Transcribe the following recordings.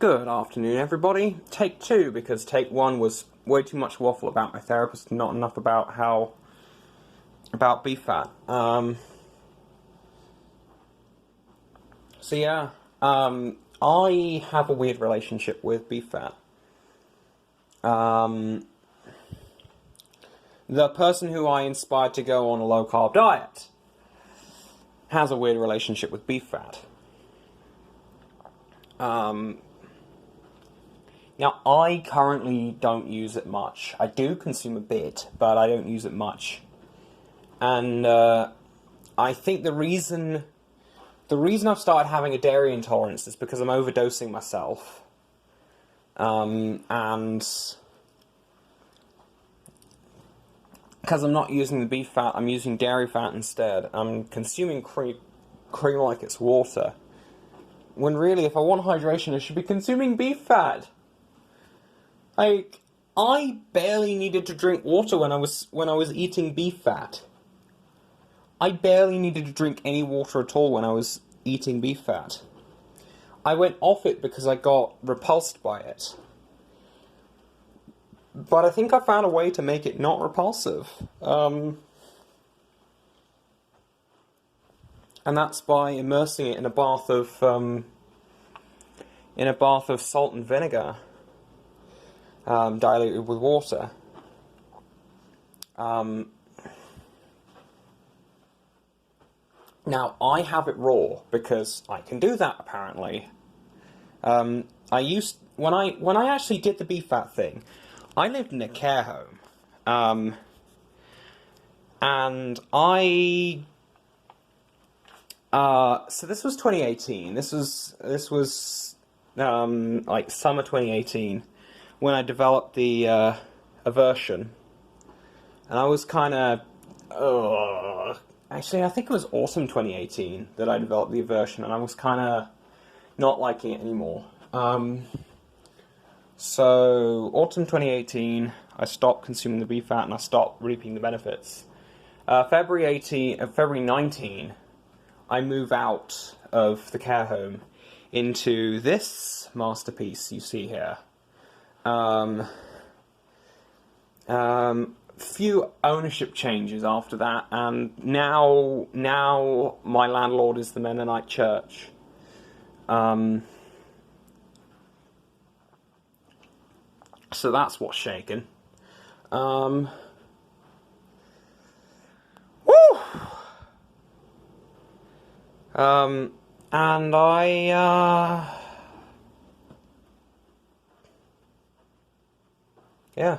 Good afternoon, everybody. Take two, because take one was way too much waffle about my therapist, not enough about beef fat. I have a weird relationship with beef fat. The person who I inspired to go on a low-carb diet has a weird relationship with beef fat. Now, I currently don't use it much. I do consume a bit, but I don't use it much. And I think the reason I've started having a dairy intolerance is because I'm overdosing myself. And because I'm not using the beef fat, I'm using dairy fat instead. I'm consuming cream like it's water. When really, if I want hydration, I should be consuming beef fat. Like, I barely needed to drink water when I was eating beef fat. I barely needed to drink any water at all when I was eating beef fat. I went off it because I got repulsed by it. But I think I found a way to make it not repulsive. And that's by immersing it in a bath of salt and vinegar. Diluted with water. Now, I have it raw because I can do that, apparently. When I actually did the beef fat thing, I lived in a care home. And so this was 2018. This was like summer 2018. When I developed the aversion, and I was kind of, actually I think it was autumn 2018 that I developed the aversion, and I was kind of not liking it anymore. So autumn 2018, I stopped consuming the beef fat and I stopped reaping the benefits. February 19, I move out of the care home into this masterpiece you see here. Few ownership changes after that, and now my landlord is the Mennonite Church. So that's what's shaken. Woo! And yeah.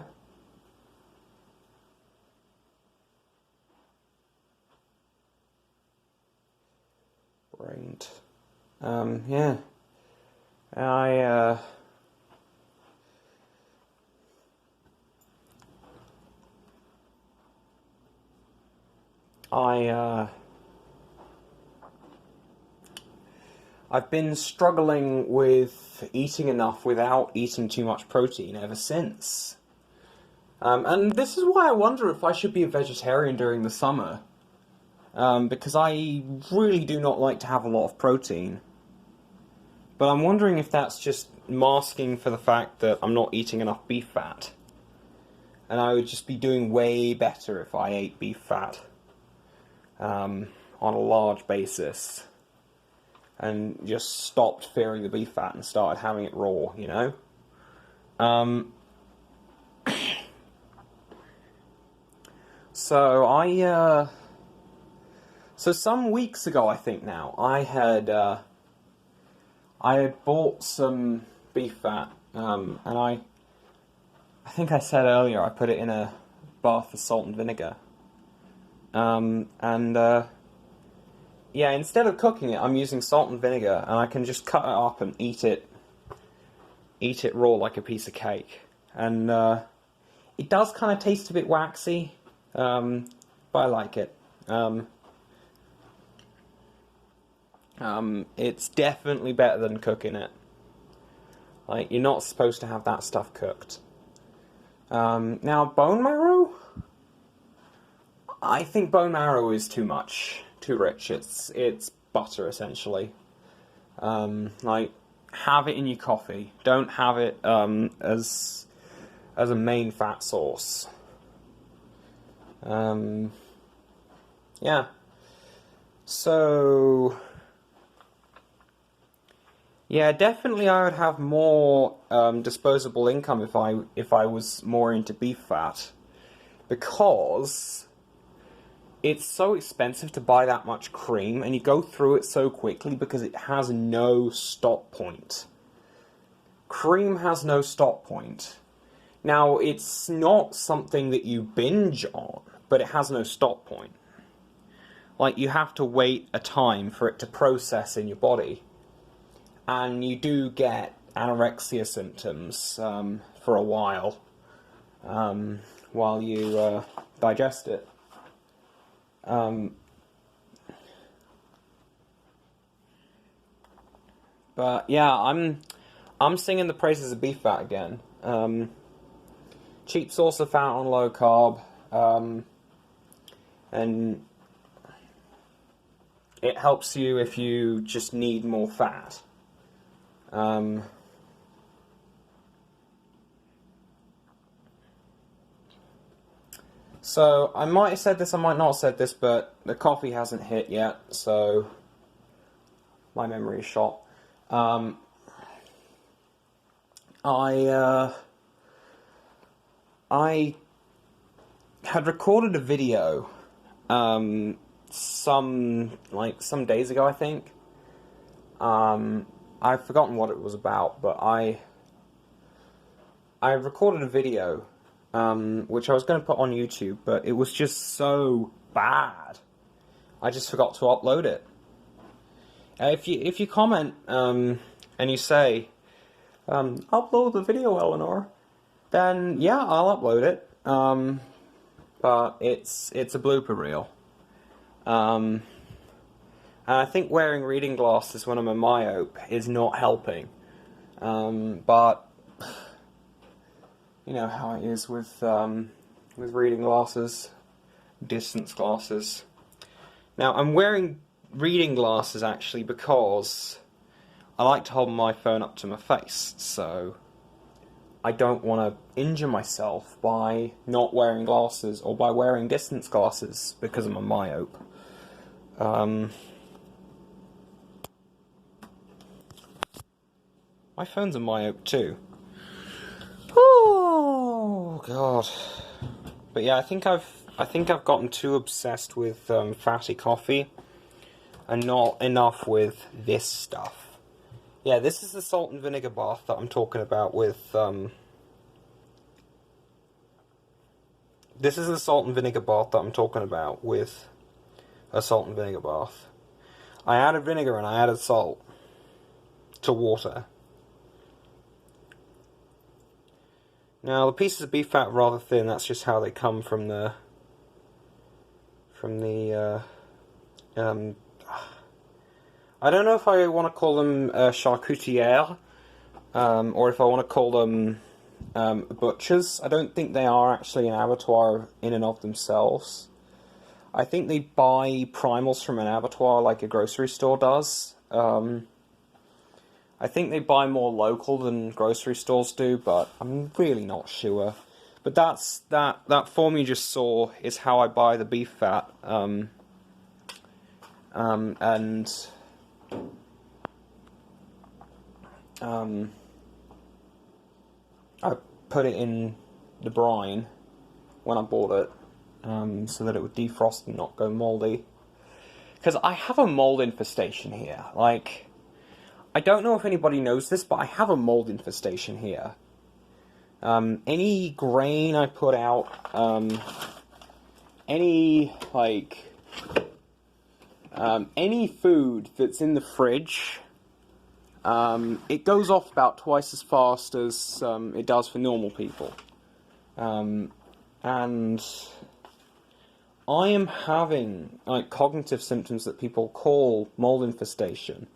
Brained. Yeah. I've been struggling with eating enough without eating too much protein ever since. And this is why I wonder if I should be a vegetarian during the summer. Because I really do not like to have a lot of protein. But I'm wondering if that's just masking for the fact that I'm not eating enough beef fat. And I would just be doing way better if I ate beef fat. On a large basis. And just stopped fearing the beef fat and started having it raw, you know? So some weeks ago, I think now, I had bought some beef fat, and I think I said earlier I put it in a bath of salt and vinegar. Yeah, instead of cooking it, I'm using salt and vinegar, and I can just cut it up and eat it raw like a piece of cake. And it does kind of taste a bit waxy, but I like it. It's definitely better than cooking it. Like, you're not supposed to have that stuff cooked. Now, bone marrow? I think bone marrow is too much, too rich. It's butter, essentially. Like, have it in your coffee. Don't have it as a main fat source. Yeah. So, yeah, definitely I would have more disposable income if I was more into beef fat, because it's so expensive to buy that much cream, and you go through it so quickly because it has no stop point. Cream has no stop point. Now, it's not something that you binge on, but it has no stop point. Like, you have to wait a time for it to process in your body. And you do get anorexia symptoms for a while you digest it. But yeah, I'm singing the praises of beef fat again. Cheap source of fat on low carb, and it helps you if you just need more fat. So, I might have said this, I might not have said this, but the coffee hasn't hit yet, so my memory is shot. I had recorded a video, some days ago, I think. I've forgotten what it was about, but I recorded a video, which I was going to put on YouTube, but it was just so bad, I just forgot to upload it. If you comment, and you say, upload the video, Eleanor, then yeah, I'll upload it. But it's a blooper reel. And I think wearing reading glasses when I'm a myope is not helping. But you know how it is with reading glasses, distance glasses. Now, I'm wearing reading glasses actually because I like to hold my phone up to my face, so I don't want to injure myself by not wearing glasses or by wearing distance glasses because I'm a myope. My phone's a myope too. Oh God. But yeah, I think I've gotten too obsessed with fatty coffee and not enough with this stuff. Yeah, this is the salt and vinegar bath that I'm talking about with, this is the salt and vinegar bath that I'm talking about with a salt and vinegar bath. I added vinegar and I added salt to water. Now, the pieces of beef fat are rather thin, that's just how they come from the I don't know if I want to call them charcutière, or if I want to call them butchers. I don't think they are actually an abattoir in and of themselves. I think they buy primals from an abattoir like a grocery store does. I think they buy more local than grocery stores do, but I'm really not sure. But that form you just saw is how I buy the beef fat. And I put it in the brine when I bought it, so that it would defrost and not go moldy. Because I have a mold infestation here. Like, I don't know if anybody knows this, but I have a mold infestation here. Any grain I put out, any food that's in the fridge, it goes off about twice as fast as it does for normal people. And I am having cognitive symptoms that people call mold infestation.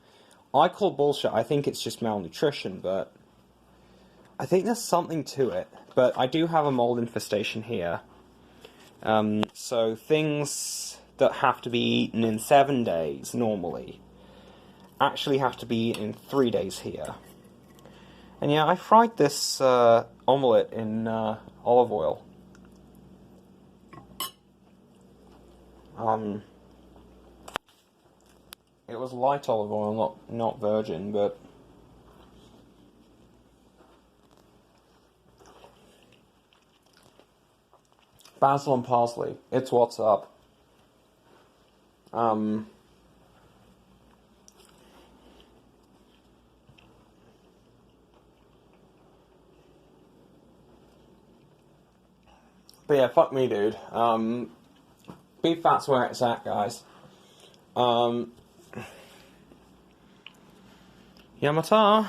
I call bullshit. I think it's just malnutrition, but I think there's something to it. But I do have a mold infestation here. So things that have to be eaten in 7 days normally actually have to be eaten in 3 days here. And yeah, I fried this omelette in olive oil. It was light olive oil, not virgin, but basil and parsley. It's what's up. But yeah, fuck me, dude. Beef fat's where it's at, guys. Yamata.